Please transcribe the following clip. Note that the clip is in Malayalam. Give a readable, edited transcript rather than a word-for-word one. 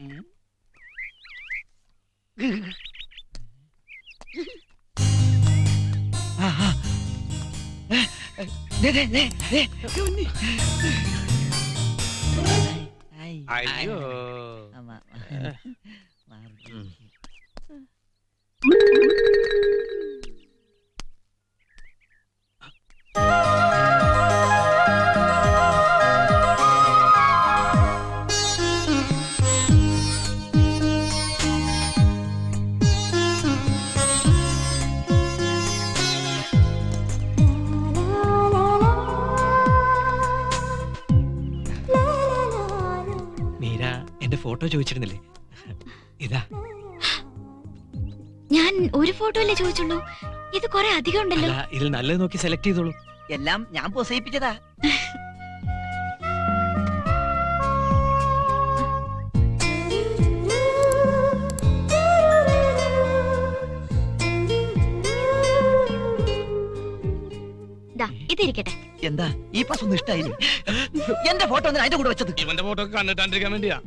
അയ്യോ ഫോട്ടോ ചോദിച്ചിരുന്നില്ലേ? ഇതാ. ഞാൻ ഒരു ഫോട്ടോ അല്ലേ ചോദിച്ചുള്ളൂ, ഇത് കുറെ അധികം ഉണ്ടല്ലോ. ഇതിൽ നല്ലത് നോക്കി സെലക്ട് ചെയ്തോളൂ. എല്ലാം ഞാൻ പ്രോത്സാഹിപ്പിച്ചതാ. ഇതിരിക്കട്ടെ. എന്താ ഈ പശൊന്നും ഇഷ്ടായില്ലേ? എന്റെ ഫോട്ടോ അതിന്റെ കൂടെ വെച്ചത്? ഇവന്റെ ഫോട്ടോ കണ്ടിട്ടാണ്ടിരിക്കാൻ വേണ്ടിയാ.